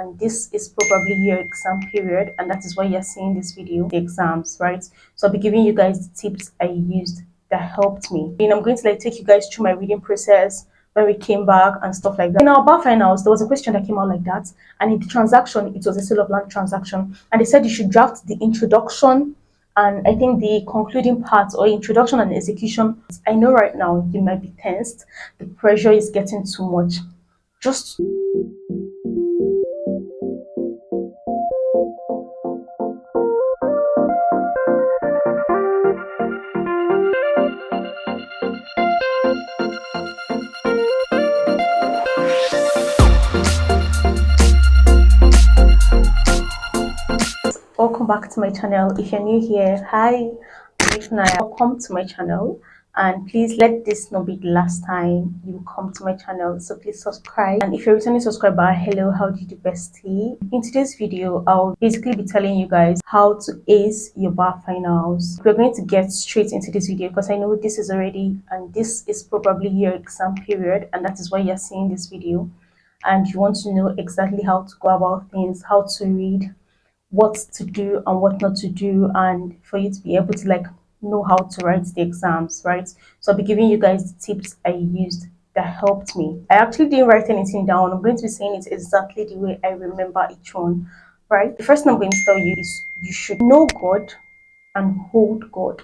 and this is probably your exam period, and that is why you're seeing this video, the exams, right? So I'll be giving you guys the tips I used that helped me. And I'm going to take you guys through my reading process when we came back and stuff like that. In our bar finals, there was a question that came out like that, and in the transaction, it was a sale of land transaction, and they said you should draft the introduction and I think the concluding part, or introduction and execution. I know right now you might be tensed, the pressure is getting too much. Just welcome back to my channel. If you're new here, hi, if not, welcome to my channel, and please let this not be the last time you come to my channel, so please subscribe. And if you're a returning subscriber, hello, how do you do, bestie? In today's video, I'll basically be telling you guys how to ace your bar finals. We're going to get straight into this video because I know this is probably your exam period, and that is why you're seeing this video, and you want to know exactly how to go about things, how to read, what to do and what not to do, and for you to be able to know how to write the exams, right? So I'll be giving you guys the tips I used that helped me. I actually didn't write anything down. I'm going to be saying it exactly the way I remember each one, right? The first thing I'm going to tell you is you should know God and hold God,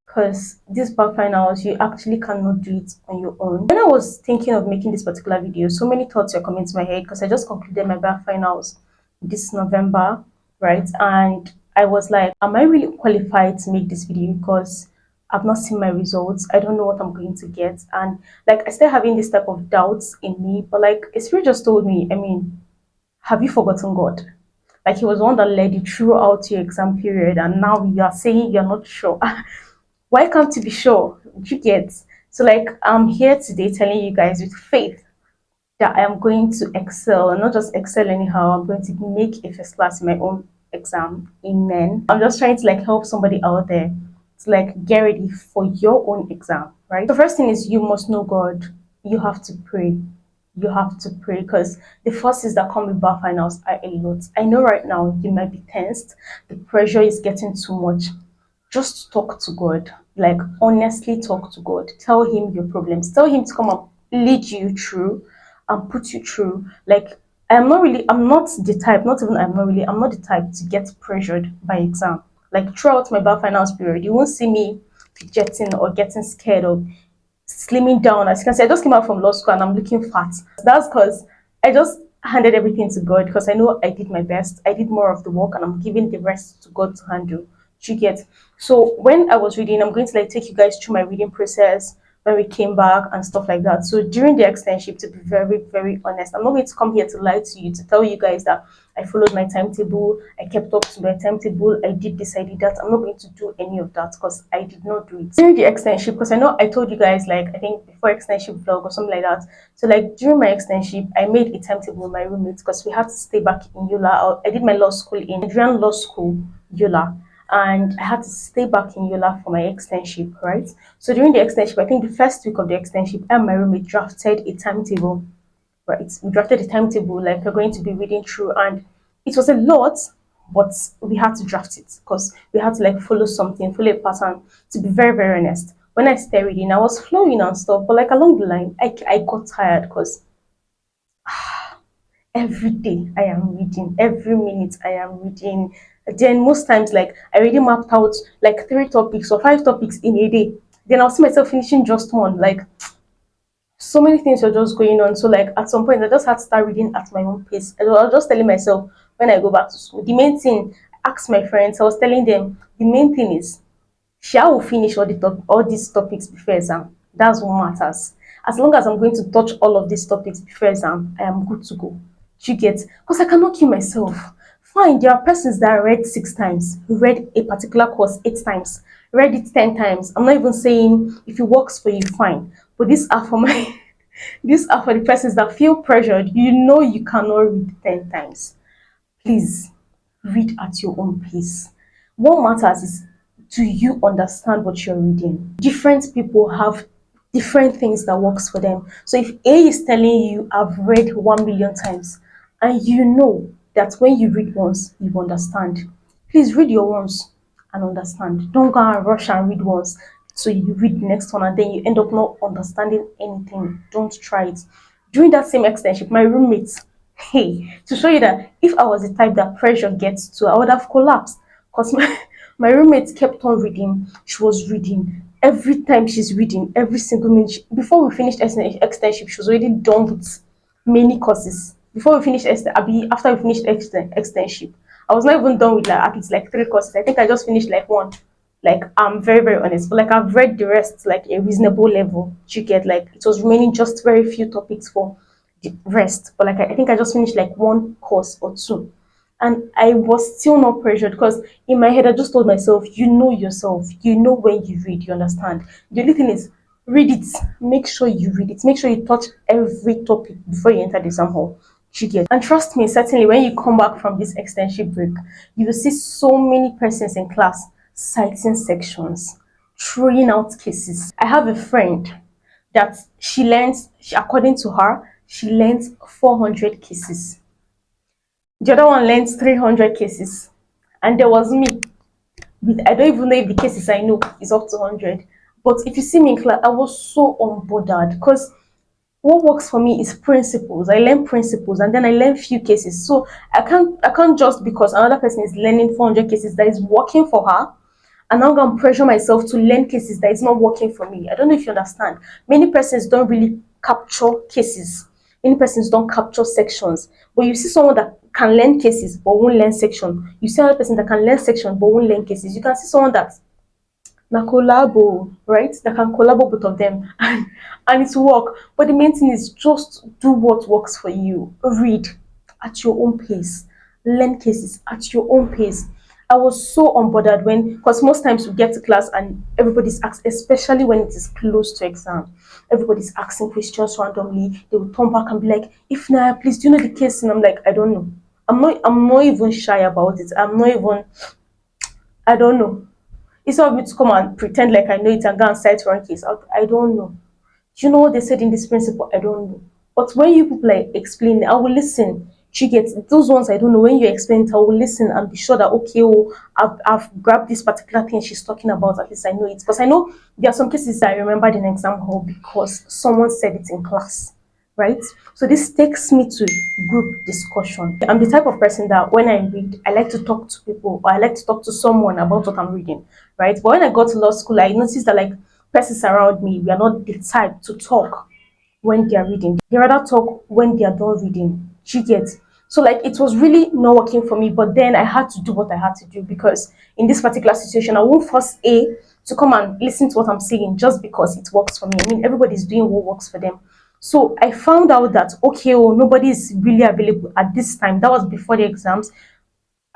because these bar finals, you actually cannot do it on your own. When I was thinking of making this particular video, so many thoughts were coming to my head because I just concluded my bar finals this November, right? And I was like, am I really qualified to make this video? Because I've not seen my results. I don't know what I'm going to get. And I started having this type of doubts in me, but a spirit just told me, I mean, have you forgotten God? He was the one that led you throughout your exam period, and now you are saying you're not sure. Why can't you be sure? You get? So I'm here today telling you guys with faith that I am going to excel, and not just excel anyhow. I'm going to make a first class in my own exam. Amen. I'm just trying to help somebody out there to get ready for your own exam, right? The first thing is you must know God. You have to pray. You have to pray, because the forces that come with bar finals are a lot. I know right now you might be tensed. The pressure is getting too much. Just talk to God. Honestly talk to God. Tell him your problems. Tell him to come and lead you through and put you through. I'm not the type, I'm not the type to get pressured by exam. Throughout my bar finals period, you won't see me fidgeting or getting scared or slimming down. As you can see, I just came out from law school and I'm looking fat. That's because I just handed everything to God, because I know I did my best. I did more of the work and I'm giving the rest to God to handle. You get? So when I was reading, I'm going to take you guys through my reading process when we came back and stuff like that. So during the externship, to be very, very honest, I'm not going to come here to lie to you, to tell you guys that I followed my timetable, I kept up to my timetable, I did this, I did that. I'm not going to do any of that, because I did not do it during the externship. Because I know I told you guys, I think before externship vlog or something like that. So during my externship, I made a timetable with my roommates, because we had to stay back in Yola. I did my law school in Nigerian Law School, Yola, and I had to stay back in Yola for my externship, right? So during the externship, I think the first week of the externship, I and my roommate drafted a timetable, right? We drafted a timetable, we're going to be reading through, and it was a lot, but we had to draft it because we had to follow a pattern. To be very, very honest, when I started reading, I was flowing and stuff, but along the line, I got tired, because every day I am reading, every minute I am reading. Then most times, I already mapped out 3 topics or 5 topics in a day. Then I'll see myself finishing just one. So many things were just going on. So at some point, I just had to start reading at my own pace. I was just telling myself, when I go back to school, the main thing, I asked my friends, I was telling them, the main thing is I will finish all these topics before exam. That's what matters. As long as I'm going to touch all of these topics before exam, I am good to go. You get? Because I cannot kill myself. Fine, there are persons that read 6 times, who read a particular course 8 times, read it 10 times. I'm not even saying if it works for you, fine. But these are for my these are for the persons that feel pressured. You cannot read 10 times. Please read at your own pace. What matters is, do you understand what you're reading? Different people have different things that works for them. So if A is telling you I've read 1 million times, and you know that when you read once, you understand. Please read your once and understand. Don't go and rush and read once. So you read the next one and then you end up not understanding anything. Don't try it. During that same externship, my roommates, hey, to show you that if I was the type that pressure gets to, I would have collapsed. Because my roommate kept on reading. She was reading. Every time she's reading, every single minute. Before we finished externship, she was already done with many courses. Before we finished after we finished externship, I was not even done with like at least like three courses. I think I just finished like one. Like I'm very very honest, but like I've read the rest like a reasonable level. You get like it was remaining just very few topics for the rest. But like I think I just finished like one course or two, and I was still not pressured because in my head I just told myself, you know yourself, you know when you read, you understand. The only thing is read it. Make sure you read it. Make sure you touch every topic before you enter the exam hall. You get. And trust me, certainly when you come back from this externship break, you will see so many persons in class citing sections, throwing out cases. I have a friend that according to her, she learns 400 cases. The other one learns 300 cases. And there was me. I don't even know if the cases I know is up to 100. But if you see me in class, I was so unbothered because what works for me is principles. I learn principles and then I learn few cases. So I can't just because another person is learning 400 cases that is working for her, and I'm gonna pressure myself to learn cases that is not working for me. I don't know if you understand. Many persons don't really capture cases. Many persons don't capture sections. But you see someone that can learn cases but won't learn section. You see another person that can learn section but won't learn cases. You can see someone that na collabo, right? That can collabo both of them and it's work. But the main thing is just do what works for you. Read at your own pace. Learn cases at your own pace. I was so unbothered when, because most times we get to class and everybody's asking, especially when it is close to exam, everybody's asking questions randomly. They will turn back and be like, "If now, please, do you know the case?" And I'm like, "I don't know." I'm not even shy about it. I don't know. Instead of me to come and pretend like I know it and go and cite one case, I don't know. You know what they said in this principle? I don't know. But when you people like explain, I will listen. She gets those ones I don't know. When you explain it, I will listen and be sure that okay, oh, I've grabbed this particular thing she's talking about. At least I know it because I know there are some cases that I remembered in exam hall because someone said it in class, right? So this takes me to group discussion. I'm the type of person that when I read, I like to talk to people or I like to talk to someone about what I'm reading, right? But when I got to law school, I noticed that like persons around me, we are not the type to talk when they are reading. They rather talk when they are done reading. She gets. So like it was really not working for me, but then I had to do what I had to do because in this particular situation, I won't force A to come and listen to what I'm saying just because it works for me. I mean, everybody's doing what works for them. So I found out that okay, oh, nobody is really available at this time. That was before the exams,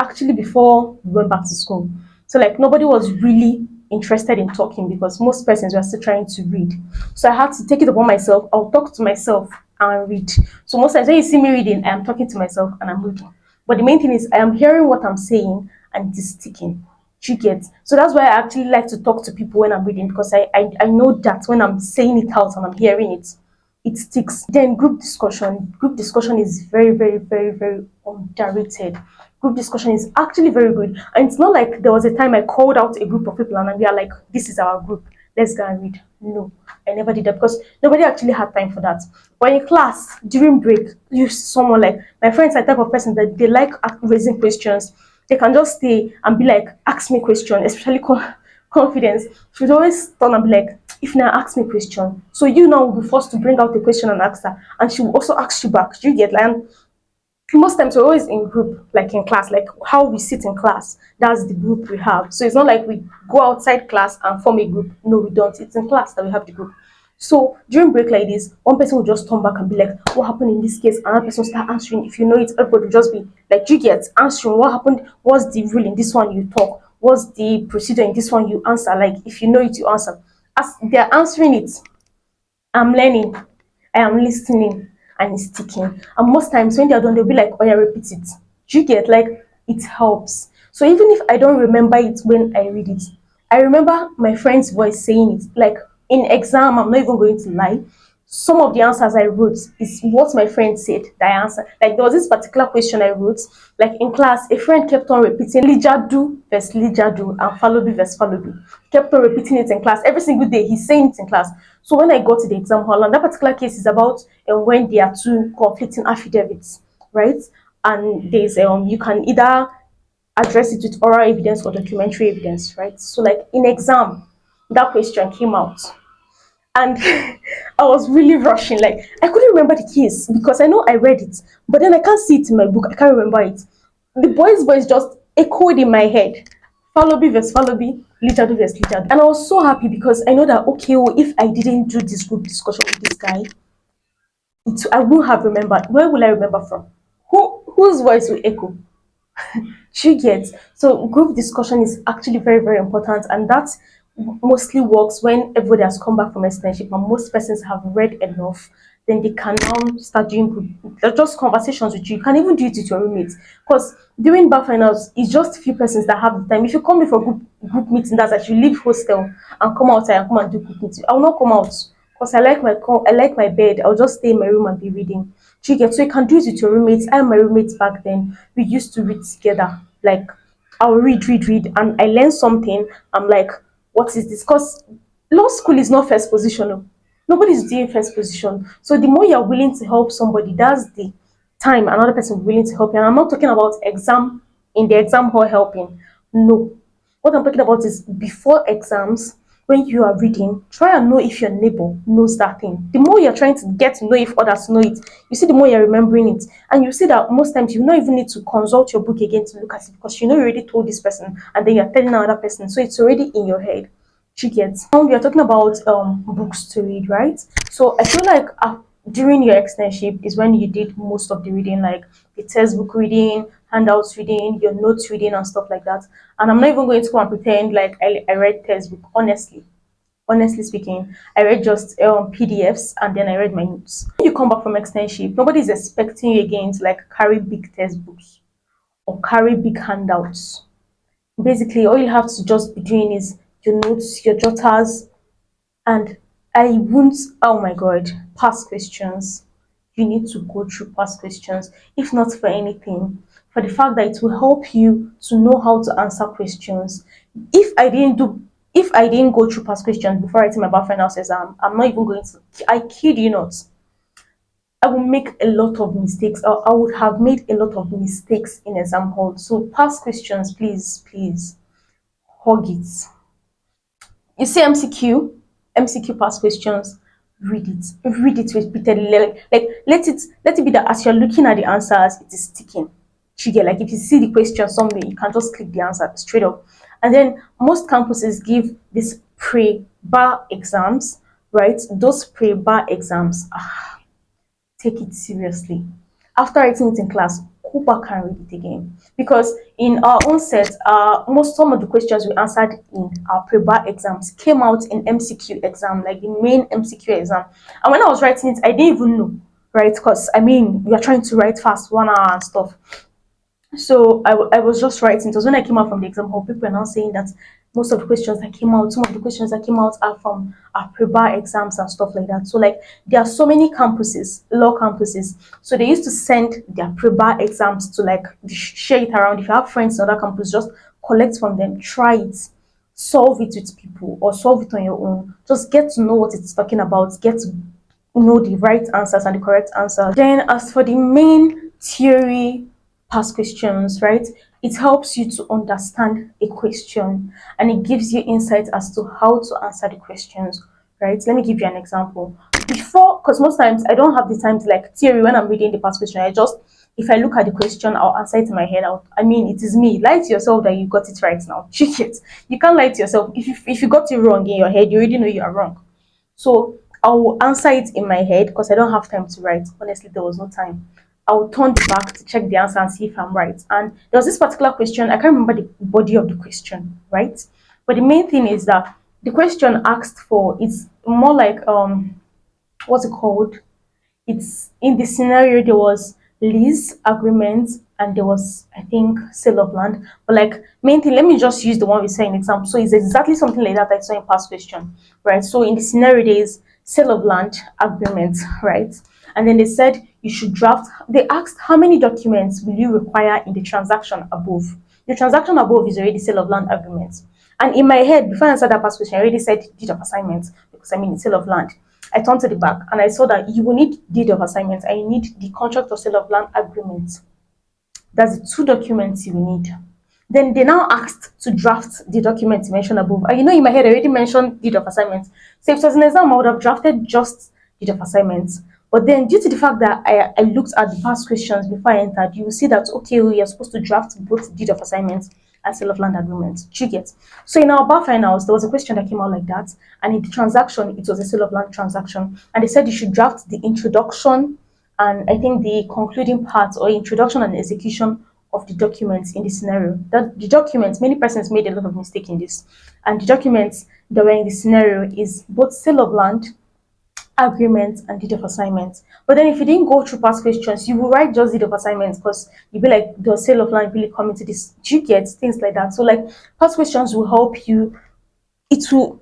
actually before we went back to school. So like nobody was really interested in talking because most persons were still trying to read. So I had to take it upon myself. I'll talk to myself and read. So most times when you see me reading, I am talking to myself and I'm reading. But the main thing is I am hearing what I'm saying and it is sticking. You get. So that's why I actually like to talk to people when I'm reading because I know that when I'm saying it out and I'm hearing it, it sticks. Then group discussion. Group discussion is very, very, very, very underrated. Group discussion is actually very good. And it's not like there was a time I called out a group of people and we are like, this is our group. Let's go and read. No, I never did that because nobody actually had time for that. But in class, during break, you see someone like my friends are the type of person that they like raising questions. They can just stay and be like, ask me question, especially confidence. She'd always turn and be like, if now ask me question. So you now will be forced to bring out the question and ask her. And she will also ask you back. Do you get like most times we're always in group, like in class, like how we sit in class. That's the group we have. So it's not like we go outside class and form a group. No, we don't. It's in class that we have the group. So during break like this, one person will just turn back and be like, "What happened in this case?" Another person will start answering. If you know it, everybody will just be like, "You get answering. What happened? What's the rule in this one? You talk. What's the procedure in this one? You answer." Like if you know it, you answer. As they're answering it, I'm learning, I am listening, and it's sticking. And most times when they're done, they'll be like, "Oh yeah, repeat it." Do you get like it helps? So even if I don't remember it when I read it, I remember my friend's voice saying it. Like in exam, I'm not even going to lie. some of the answers I wrote is what my friend said that I answered. Like there was this particular question I wrote, like in class, a friend kept on repeating Lijadu versus Lijadu and Falobi versus Falobi. Kept on repeating it in class every single day. He's saying it in class. So when I got to the exam hall, and that particular case is about when there are two conflicting affidavits, right? And there's you can either address it with oral evidence or documentary evidence, right? So like in exam, that question came out and I was really rushing. Like I couldn't remember the case because I know I read it, but then I can't see it in my book. I can't remember it. The boy's voice just echoed in my head. Falobi versus Falobi, Lijadu versus Lijadu. And I was so happy because I know that okay, well, if I didn't do this group discussion with this guy, I wouldn't have remembered. Where will I remember from? Whose voice will echo? She gets so group discussion is actually very very important, and that mostly works when everybody has come back from externship and most persons have read enough. Then they can now start doing group, just conversations with you. You can even do it with your roommates because during bar finals it's just few persons that have the time. If you come in for group meeting, that's like you leave hostel and come outside and come and do group meeting. I will not come out because I like my bed. I'll just stay in my room and be reading. Do you get? So you can do it with your roommates. I and my roommates back then, we used to read together. Like I'll read, and I learn something. I'm like, what is this? Because law school is not first position. No. Nobody's doing first position. So the more you're willing to help somebody, that's the time another person is willing to help you. And I'm not talking about exam in the exam hall helping. No. What I'm talking about is before exams, when you are reading, try and know if your neighbor knows that thing. The more you're trying to get to know if others know it, you see the more you're remembering it. And you see that most times you don't even need to consult your book again to look at it because you know you already told this person and then you're telling another person. So it's already in your head. She gets. Now we are talking about books to read, right? So I feel like during your externship is when you did most of the reading, like the textbook reading, handouts reading, your notes reading, and stuff like that. And I'm not even going to go and pretend like I read textbook. Honestly speaking, I read just PDFs and then I read my notes. When you come back from externship, nobody's expecting you again to like carry big textbooks or carry big handouts. Basically, all you have to just be doing is your notes, your jotters, and I won't, oh my god, past questions. You need to go through past questions, if not for anything, for the fact that it will help you to know how to answer questions. If I didn't do, if I didn't go through past questions before writing my bar finals exam, I'm not even going to, I kid you not, I will make a lot of mistakes. I would have made a lot of mistakes in exam hall. So past questions, please, hug it. You see MCQ past questions, read it repeatedly. Like let it be that as you're looking at the answers, it is sticking. You get like if you see the question somewhere, you can just click the answer straight up. And then most campuses give this pre-bar exams, right? Those pre-bar exams, take it seriously. After writing it in class, go back and read it again. Because in our own set, some of the questions we answered in our pre-bar exams came out in MCQ exam, like the main MCQ exam. And when I was writing it, I didn't even know, right? Because I mean, we are trying to write fast, 1 hour and stuff. So I was just writing. It was when I came out from the exam hall, people are now saying that most of the questions that came out, some of the questions that came out are from our pre-bar exams and stuff like that. So like there are so many campuses, law campuses. So they used to send their pre-bar exams to like share it around. If you have friends in other campus, just collect from them, try it, solve it with people or solve it on your own. Just get to know what it's talking about, get to know the right answers and the correct answers. Then as for the main theory past questions, right? It helps you to understand a question and it gives you insight as to how to answer the questions, right? Let me give you an example. Before, because most times I don't have the time to like theory when I'm reading the past question, I just if I look at the question, I'll answer it in my head. I mean, it is me. Lie to yourself that you got it right now. Check it. You can't lie to yourself. If you got it wrong in your head, you already know you are wrong. So I will answer it in my head because I don't have time to write. Honestly, there was no time. I will turn the back to check the answer and see if I'm right. And there was this particular question, I can't remember the body of the question, right? But the main thing is that the question asked for it's more like what's it called? It's in the scenario there was lease agreement and there was I think sale of land. But like main thing, let me just use the one we saw in example. So it's exactly something like that I saw in past question, right? So in the scenario there is sale of land agreement, right? And then they said you should draft. They asked how many documents will you require in the transaction above. The transaction above is already sale of land agreement. And in my head, before I answered that first question, I already said deed of assignment because I mean it's sale of land. I turned to the back and I saw that you will need deed of assignment and you need the contract of sale of land agreement. That's the two documents you will need. Then they now asked to draft the documents mentioned above. And you know, in my head, I already mentioned deed of assignment. So if it was an exam, I would have drafted just deed of assignments. But then, due to the fact that I looked at the past questions before I entered, you will see that, okay, we are supposed to draft both deed of assignments and sale of land agreement. Do you get? So in our bar finals, there was a question that came out like that. And in the transaction, it was a sale of land transaction. And they said you should draft the introduction and I think the concluding part or introduction and execution of the documents in this scenario. That the documents, many persons made a lot of mistake in this, and the documents that were in the scenario is both sale of land agreement and deed of assignment. But then if you didn't go through past questions, you will write just deed of assignment because you'll be like, the sale of land really come into this? Do you get things like that? So like past questions will help you. It will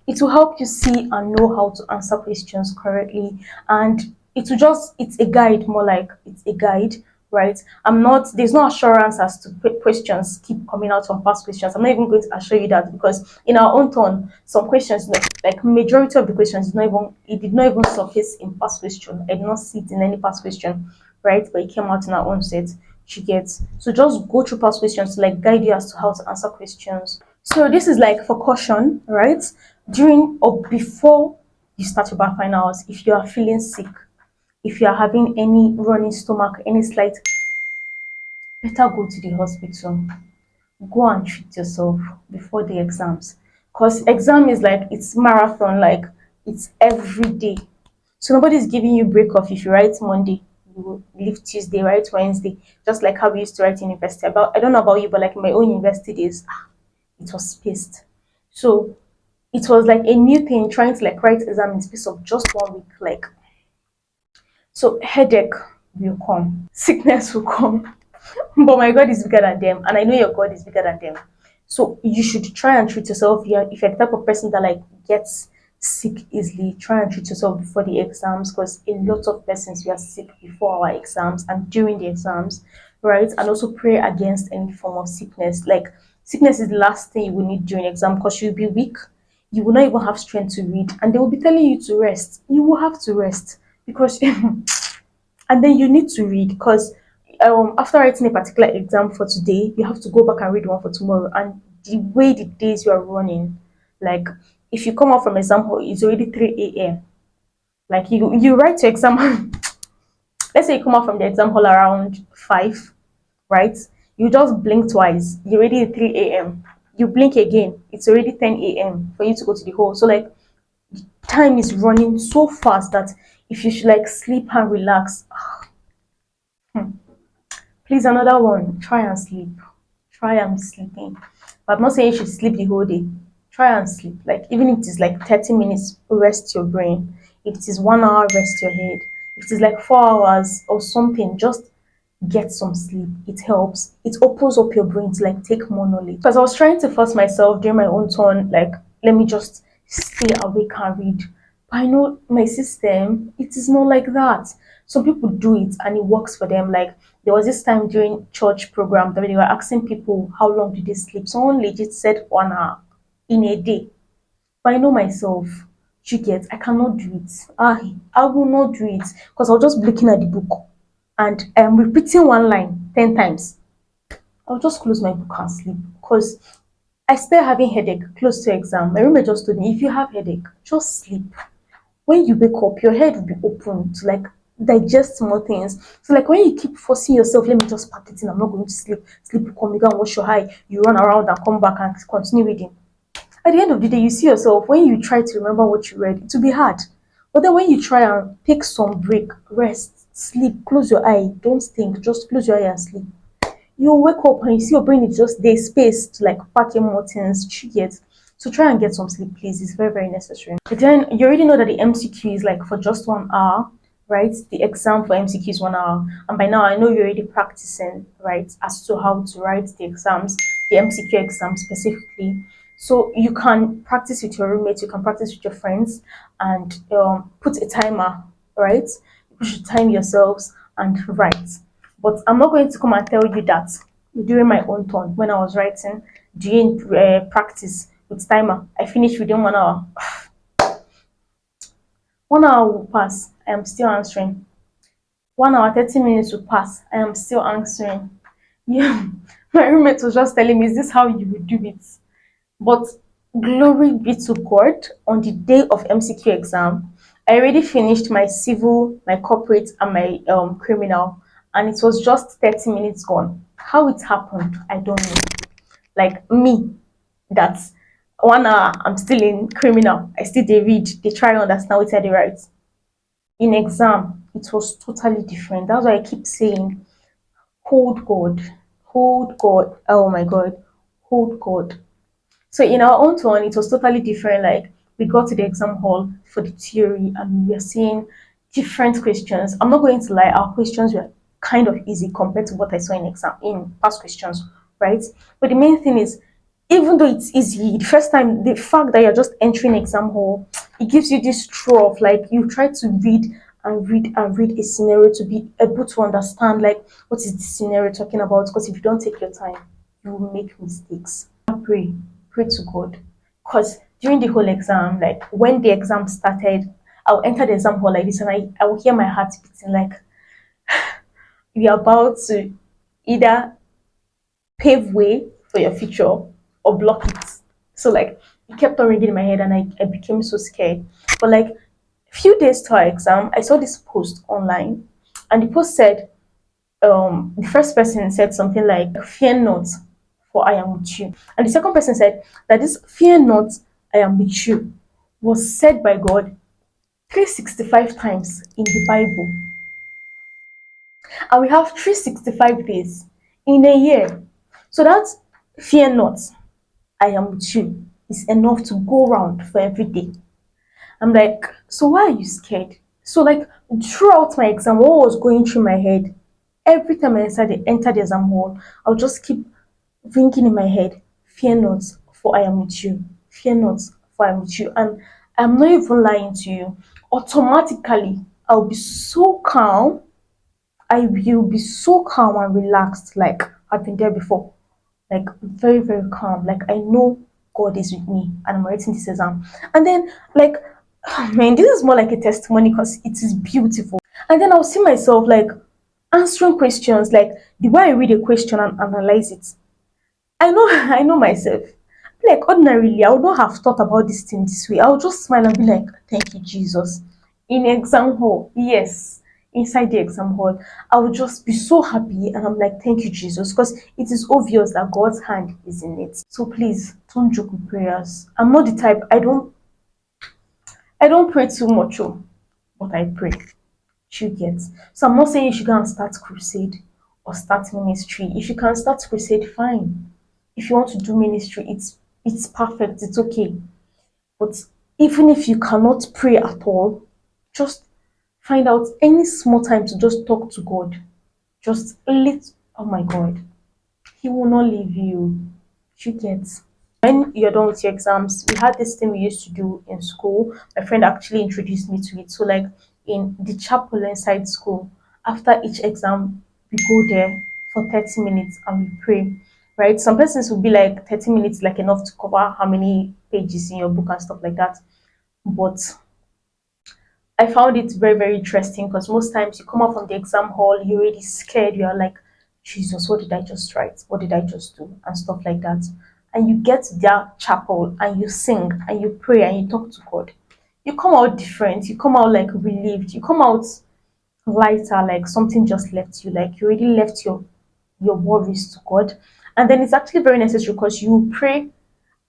it will help you see and know how to answer questions correctly, and it's a guide, more like it's a guide, right? I'm not There's no assurance as to questions keep coming out from past questions. I'm not even going to assure you that because in our own turn some questions, like majority of the questions, did not even surface in past question. I did not see it in any past question, right? But it came out in our own set. You get? So just go through past questions to like guide you as to how to answer questions. So this is like for caution, right? During or before you start your bar finals, if you are feeling sick, if you are having any running stomach, any slight, better go to the hospital. Go and treat yourself before the exams. Because exam is like it's marathon, like it's every day. So nobody's giving you break off. If you write Monday, you will leave Tuesday, write Wednesday, just like how we used to write in university. About I don't know about you, but like my own university days, it was spaced. So it was like a new thing trying to like write exam in space of just 1 week. Like, so headache will come, sickness will come, but my God is bigger than them, and I know your God is bigger than them. So you should try and treat yourself. If you're the type of person that like gets sick easily, try and treat yourself before the exams because a lot of persons we are sick before our exams and during the exams, right? And also pray against any form of sickness. Like sickness is the last thing you will need during exam because you'll be weak. You will not even have strength to read, and they will be telling you to rest. You will have to rest because and then you need to read because after writing a particular exam for today, you have to go back and read one for tomorrow. And the way the days you are running, like if you come out from exam hall, it's already 3 a.m. Like you write your exam. Let's say you come out from the exam hall around 5, right? You just blink twice, you're already at 3 a.m. You blink again, it's already 10 a.m. for you to go to the hall. So like time is running so fast that if you should like sleep and relax, please, another one, try and sleep. Try and be sleeping. But I'm not saying you should sleep the whole day. Try and sleep. Like even if it is like 30 minutes, rest your brain. If it is 1 hour, rest your head. If it is like 4 hours or something, just get some sleep. It helps. It opens up your brain to like take more knowledge. Because I was trying to force myself during my own turn, like let me just stay awake and read. But I know my system, it is not like that. Some people do it and it works for them. Like there was this time during church program that they were asking people how long do they sleep. Someone legit said 1 hour in a day. But I know myself. You get, I cannot do it. I will not do it because I'll just be looking at the book and I am repeating one line 10 times. I'll just close my book and sleep because I start having headache close to exam. My roommate just told me if you have headache, just sleep. When you wake up, your head will be open to like digest more things. So like when you keep forcing yourself, let me just pack it in, I'm not going to sleep. Sleep will come, you go and wash your eye, you run around and come back and continue reading. At the end of the day, you see yourself when you try to remember what you read, it will be hard. But then when you try and take some break, rest, sleep, close your eye, don't think, just close your eye and sleep. You'll wake up and you see your brain is just there, space to like pack in more things, you get. So try and get some sleep, please. It's very, very necessary. But then you already know that the MCQ is like for just 1 hour, right? The exam for MCQ is 1 hour. And by now I know you're already practicing, right, as to how to write the exams, the MCQ exam specifically. So you can practice with your roommates, you can practice with your friends, and put a timer, right? You should time yourselves and write. But I'm not going to come and tell you that during my own turn when I was writing, doing practice with timer, I finished within 1 hour. 1 hour will pass, I am still answering. 1 hour, 30 minutes will pass, I am still answering. Yeah, my roommate was just telling me, is this how you would do it? But glory be to God, on the day of MCQ exam, I already finished my civil, my corporate, and my criminal, and it was just 30 minutes gone. How it happened, I don't know. Like me, that's 1 hour, I'm still in criminal. I still they read, they try to understand what they write. In exam, it was totally different. That's why I keep saying, hold God, hold God. Oh my God, hold God. So in our own turn, it was totally different. Like we got to the exam hall for the theory and we were seeing different questions. I'm not going to lie, our questions were kind of easy compared to what I saw in exam in past questions, right? But the main thing is, even though it's easy, the first time, the fact that you're just entering exam hall, it gives you this throw of like you try to read and read and read a scenario to be able to understand like what is the scenario talking about. Because if you don't take your time, you will make mistakes. Pray, pray to God. Because during the whole exam, like when the exam started, I'll enter the exam hall like this and I will hear my heart beating like you're about to either pave way for your future or block it. So like it kept on ringing in my head and I became so scared. But like a few days to our exam, I saw this post online and the post said, the first person said something like, fear not, for I am with you. And the second person said that this fear not, I am with you was said by God 365 times in the Bible. And we have 365 days in a year. So that fear not, I am with you is enough to go round for every day. I'm like, so why are you scared? So like throughout my exam, what was going through my head, every time I entered the exam hall, I'll just keep thinking in my head, fear not, for I am with you. Fear not, for I am with you. And I'm not even lying to you. Automatically, I'll be so calm. I will be so calm and relaxed, like I've been there before. Like very, very calm. Like I know God is with me and I'm writing this exam. And then like man, this is more like a testimony because it is beautiful. And then I'll see myself like answering questions, like the way I read a question and analyze it. I know I know myself. Like ordinarily, I would not have thought about this thing this way. I would just smile and be like, thank you, Jesus. In exam hall, yes, inside the exam hall, I would just be so happy and I'm like, thank you, Jesus, because it is obvious that God's hand is in it. So please don't joke with prayers. I'm not the type, I don't pray too much, oh, but I pray. You get. So I'm not saying you should go and start crusade or start ministry. If you can start crusade, fine. If you want to do ministry, it's perfect, it's okay. But even if you cannot pray at all, just find out any small time to just talk to God. Just let, oh my God, He will not leave you. You get. When you're done with your exams, we had this thing we used to do in school. My friend actually introduced me to it. So, like in the chapel inside school, after each exam, we go there for 30 minutes and we pray. Right? Some persons will be like 30 minutes like enough to cover how many pages in your book and stuff like that. But I found it very, very interesting because most times you come out from the exam hall, you're already scared. You're like, Jesus, what did I just write? What did I just do? And stuff like that. And you get to that chapel and you sing and you pray and you talk to God. You come out different. You come out like relieved. You come out lighter, like something just left you. Like you already left your worries to God. And then it's actually very necessary because you pray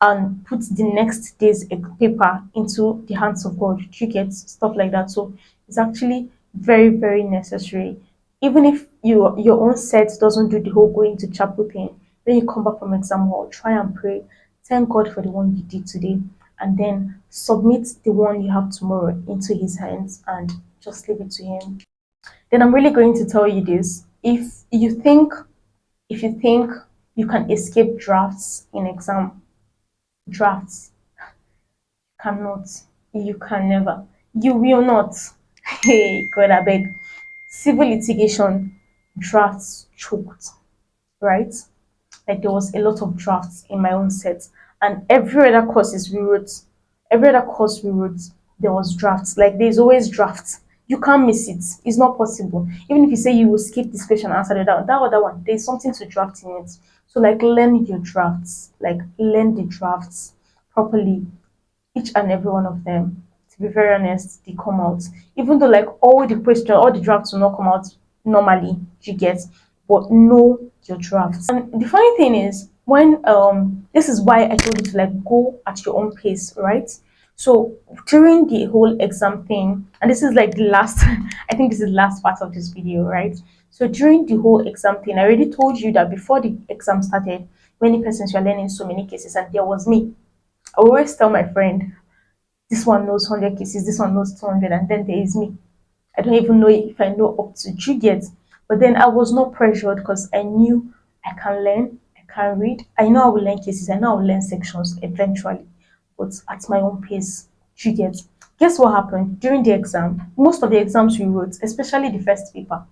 and put the next day's paper into the hands of God. You get stuff like that. So it's actually very, very necessary. Even if your own set doesn't do the whole going to chapel thing, when you come back from exam hall, try and pray. Thank God for the one you did today, and then submit the one you have tomorrow into His hands and just leave it to Him. Then I'm really going to tell you this: if you think you can escape drafts in exam, Drafts cannot. You can never. You will not. Hey, God, I beg. Civil litigation drafts choked, right? Like there was a lot of drafts in my own set, and every other course we wrote, there was drafts. Like there's always drafts. You can't miss it. It's not possible. Even if you say you will skip this question and answer that other one, there's something to draft in it. So like learn your drafts, like learn the drafts properly, each and every one of them. To be very honest, they come out. Even though like all the drafts will not come out normally, you get, but know your drafts. And the funny thing is when this is why I told you to like go at your own pace, right? So during the whole exam thing, and this is like the last I think this is the last part of this video, right? So during the whole exam thing, I already told you that before the exam started, many persons were learning so many cases, and there was me. I always tell my friend, this one knows 100 cases, this one knows 200, and then there is me. I don't even know if I know up to two yet. But then I was not pressured because I knew I can learn, I can read. I know I will learn cases, I know I will learn sections eventually, but at my own pace. You get. Guess what happened during the exam? Most of the exams we wrote, especially the first paper,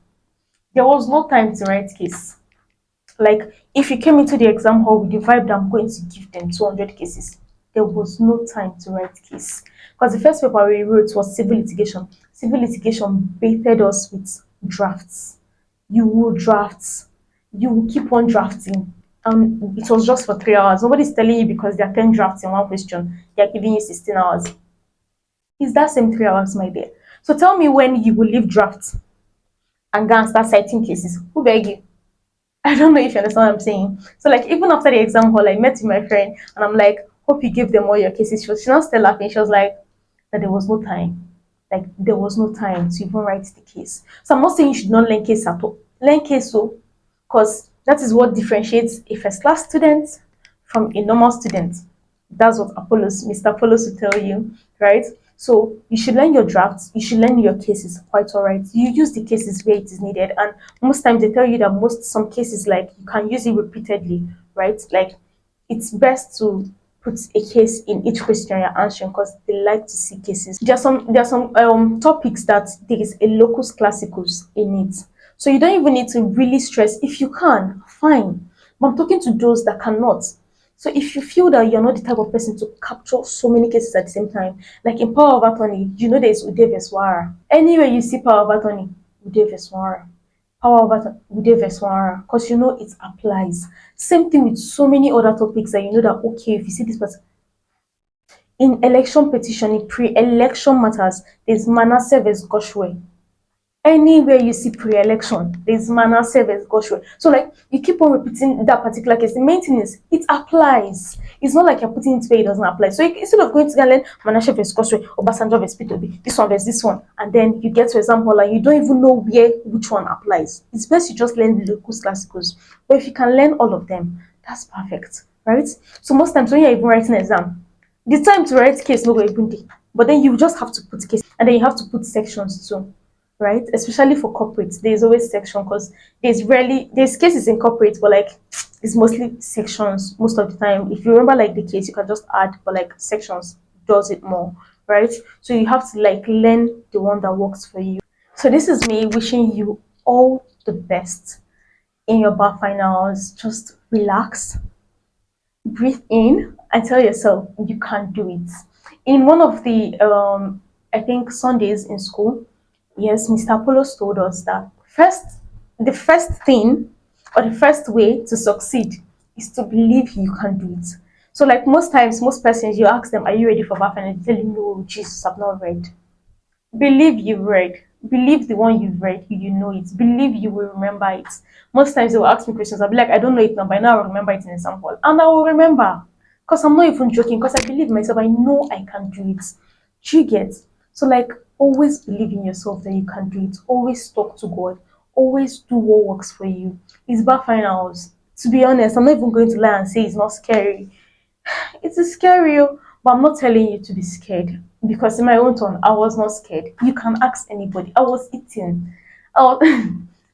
there was no time to write case. Like if you came into the exam hall with the vibe that I'm going to give them 200 cases, there was no time to write case. Because the first paper we wrote was civil litigation. Civil litigation baited us with drafts. You will drafts. You will keep on drafting. And it was just for 3 hours. Nobody's telling you because there are 10 drafts in one question. They are giving you 16 hours. It's that same 3 hours, my dear. So tell me when you will leave drafts and go and start citing cases. Who beg you? I don't know if you understand what I'm saying. So like even after the exam hall, I met with my friend and I'm like, hope you gave them all your cases. She not still laughing. She was like, that there was no time. Like there was no time to even write the case. So I'm not saying you should not learn case at all. Learn case so because that is what differentiates a first class student from a normal student. That's what Mr. Apollos will tell you, right? So you should learn your drafts, you should learn your cases, quite all right. You use the cases where it is needed, and most times they tell you that some cases like you can use it repeatedly, right? Like it's best to put a case in each question you're answering because they like to see cases. There are some topics that there is a locus classicus in it. So you don't even need to really stress. If you can, fine. But I'm talking to those that cannot. So if you feel that you're not the type of person to capture so many cases at the same time, like in power of attorney, you know there's Ude Veswara. Anywhere you see power of attorney, Ude Veswara. Power of attorney, Ude Veswara. Because you know it applies. Same thing with so many other topics that you know that okay, if you see this person in election petitioning, pre-election matters, there's Manasseh vs. Goshwe. Anywhere you see pre-election, there's Manasseh versus Goshwe. So like you keep on repeating that particular case. The main thing is it applies. It's not like you're putting it where it doesn't apply. So instead of going to learn Manasseh versus Goshwe or Basanjo versus P2B, this one versus this one, and then you get to example and you don't even know where which one applies. It's best you just learn the locus classicals. But if you can learn all of them, that's perfect, right? So most times when you're even writing an exam, the time to write case no go even dey. But then you just have to put case and then you have to put sections too, right? Especially for corporates, there's always section because there's cases in corporate, but like it's mostly sections most of the time. If you remember like the case, you can just add, but like sections does it more, right? So you have to like learn the one that works for you. So this is me wishing you all the best in your bar finals. Just relax, breathe in, and tell yourself you can do it. In one of the I think Sundays in school, yes, Mr. Apollos told us that the first thing or the first way to succeed is to believe you can do it. So like most times, most persons, you ask them, are you ready for BAF? And they tell you, no, Jesus, I've not read. Believe you've read. Believe the one you've read, you know it. Believe you will remember it. Most times they will ask me questions. I'll be like, I don't know it now, but now I'll remember it in example. And I will remember. Because I'm not even joking, because I believe myself. I know I can do it. Do you get? So like always believe in yourself that you can do it. Always talk to God. Always do what works for you. It's bad finals. To be honest, I'm not even going to lie and say it's not scary. It is scary, oh, but I'm not telling you to be scared because in my own turn, I was not scared. You can ask anybody. I was eating. I was,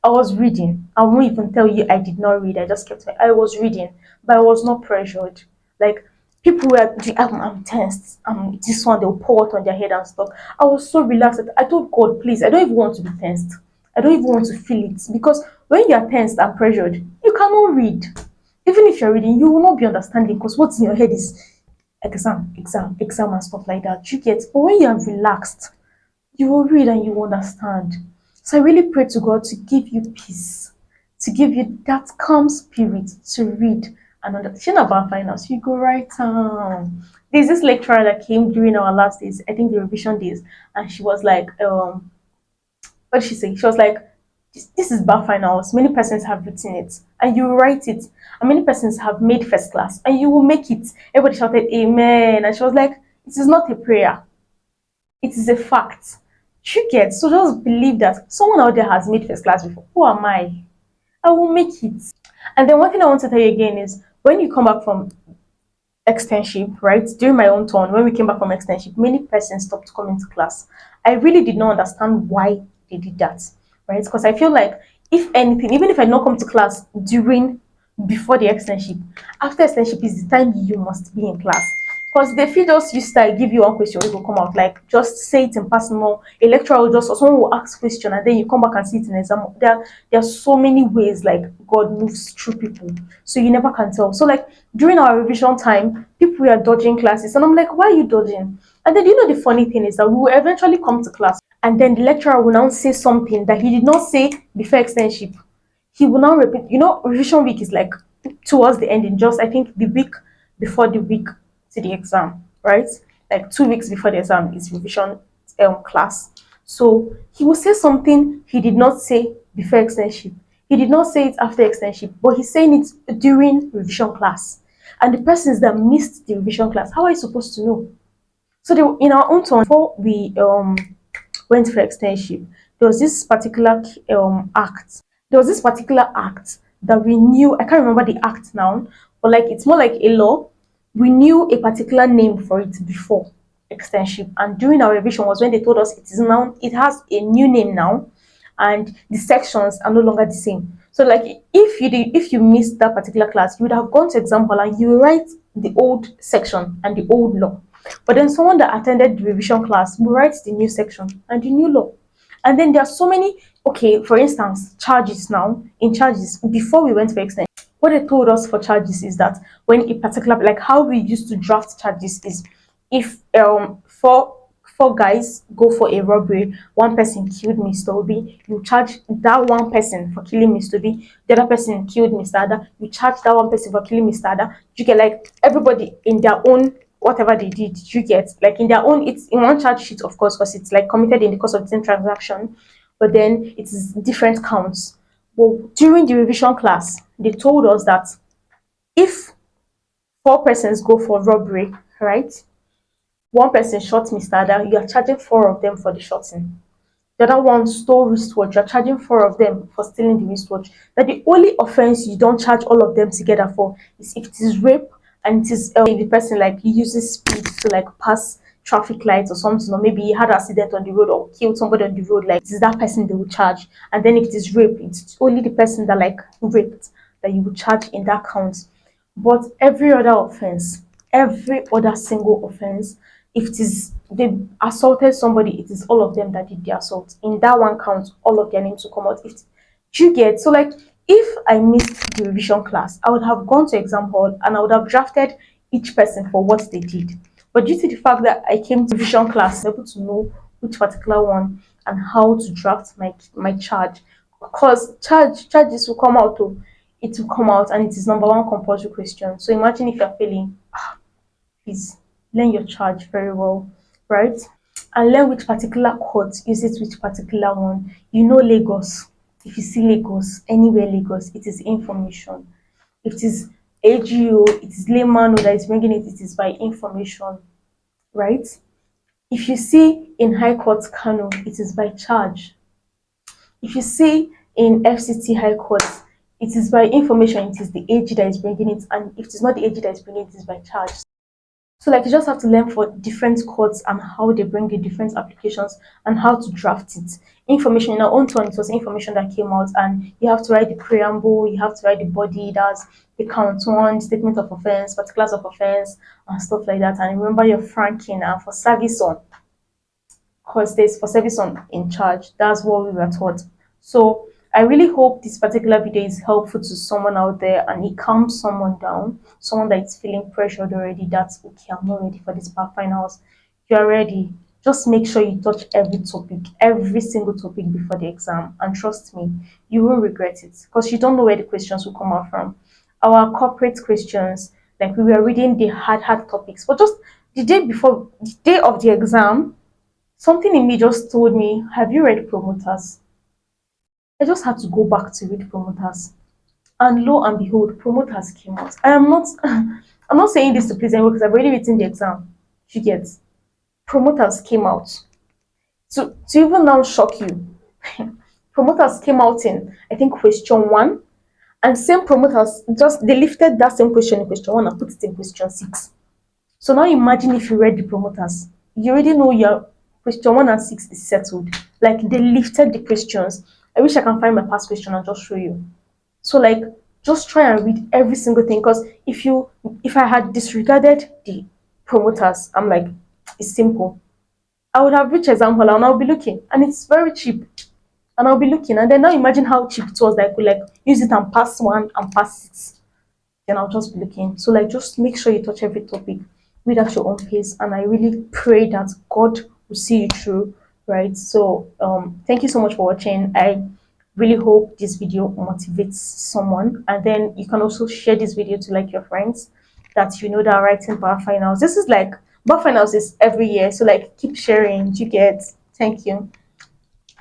I was reading. I won't even tell you I did not read. I just kept. I was reading, but I was not pressured. Like People were, I'm tensed. This one, they'll pour water on their head and stuff. I was so relaxed. I told God, please, I don't even want to be tensed. I don't even want to feel it. Because when you are tensed and pressured, you cannot read. Even if you're reading, you will not be understanding because what's in your head is exam, exam, exam, and stuff like that. You get, but when you are relaxed, you will read and you will understand. So I really pray to God to give you peace, to give you that calm spirit to read and understand about finance. You go right down. There's this lecturer that came during our last days, I think the revision days, and she was like, what did she say? She was like, this is bar finals. Many persons have written it, and you write it, and many persons have made first class, and you will make it. Everybody shouted, Amen. And she was like, it is not a prayer, it is a fact. You get, so just believe that someone out there has made first class before. Who am I? I will make it. And then one thing I want to tell you again is when you come back from externship, right? During my own turn, when we came back from externship, many persons stopped coming to class. I really did not understand why they did that, right? Because I feel like if anything, even if I not come to class during before the externship, after externship is the time you must be in class. Because they feel just you start give you one question, it will come out like just say it in personal. A lecturer will just or someone will ask question and then you come back and see it in exam. There are so many ways like God moves through people, so you never can tell. So like during our revision time, people were dodging classes, and I'm like, why are you dodging? And then you know the funny thing is that we will eventually come to class, and then the lecturer will now say something that he did not say before externship. He will now repeat. You know, revision week is like towards the ending, just I think the week before the week to the exam, right? Like 2 weeks before the exam is revision class. So he will say something he did not say before externship. He did not say it after externship, but he's saying it during revision class. And the persons that missed the revision class, how are you supposed to know? So in our own turn, before we went for externship, there was this particular act. There was this particular act that we knew. I can't remember the act now, but like it's more like a law. We knew a particular name for it before externship, and during our revision was when they told us it is now it has a new name now, and the sections are no longer the same. So like if you missed that particular class, you would have gone to exam hall and you write the old section and the old law. But then someone that attended the revision class will write the new section and the new law. And then there are so many, okay, for instance, charges now, in charges, before we went for extension, what they told us for charges is that when a particular, like how we used to draft charges is if four guys go for a robbery, one person killed Mr. Obi, you charge that one person for killing Mr. Obi, the other person killed Mr. Ada, you charge that one person for killing Mr. Ada. You get like everybody in their own whatever they did, you get like in their own, it's in one charge sheet, of course, because it's like committed in the course of the same transaction, but then it is different counts. But during the revision class, they told us that if four persons go for robbery, right? One person shot Mr. Ada, you are charging four of them for the shooting. The other one stole wristwatch, you're charging four of them for stealing the wristwatch. That the only offense you don't charge all of them together for is if it is rape and it is if the person like he uses speed to like pass traffic lights or something, or maybe he had an accident on the road or killed somebody on the road, like it is that person they will charge. And then if it is rape, it's only the person that like raped that you will charge in that count. But every other offense, every other single offense, if it is they assaulted somebody, it is all of them that did the assault. In that one count, all of their names will come out. If you get so like if I missed the revision class, I would have gone to exam hall and I would have drafted each person for what they did. But due to the fact that I came to revision class, I'm able to know which particular one and how to draft my charge. Because charges will come out too. It will come out and it is number one compulsory question. So imagine if you're failing, please learn your charge very well, right? And learn which particular court uses which particular one. You know Lagos. If you see Lagos, anywhere Lagos, it is information. If it is AGO, it is layman that is bringing it, it is by information, right? If you see in High Court Kano, it is by charge. If you see in FCT High Court, it is by information, it is the AG that is bringing it, and if it is not the AG that is bringing it, it is by charge. So like you just have to learn for different courts and how they bring the different applications and how to draft it. information in our own turn. It was information that came out, and you have to write the preamble, you have to write the body, that's the count one, statement of offense, particulars of offense, and stuff like that. And remember your franking and for service on, because there's for service on in charge. That's what we were taught. So I really hope this particular video is helpful to someone out there and it calms someone down, someone that is feeling pressured already. That's okay, I'm not ready for this bar finals. You're ready. Just make sure you touch every topic, every single topic before the exam. And trust me, you won't regret it because you don't know where the questions will come out from. Our corporate questions, like we were reading the hard topics, but just the day before, the day of the exam, something in me just told me, have you read Promoters? I just had to go back to read Promoters. And lo and behold, Promoters came out. I am not I'm not saying this to please anyone because I've already written the exam. You get Promoters came out. To even now shock you, Promoters came out in I think question one. And same promoters just they lifted that same question in question one and put it in question six. So now imagine if you read the promoters, you already know your question one and six is settled. Like they lifted the questions. I wish I can find my past question and just show you. So like just try and read every single thing because if I had disregarded the promoters, I'm like, it's simple. I would have reached exam hall and I'll be looking. And it's very cheap. And I'll be looking. And then now imagine how cheap it was that I could like use it and pass one and pass six. Then I'll just be looking. So like just make sure you touch every topic, read at your own pace, and I really pray that God will see you through. Right. So thank you so much for watching. I really hope this video motivates someone, and then you can also share this video to like your friends that you know that are writing bar finals. This is like bar finals is every year, so like keep sharing. You get. Thank you.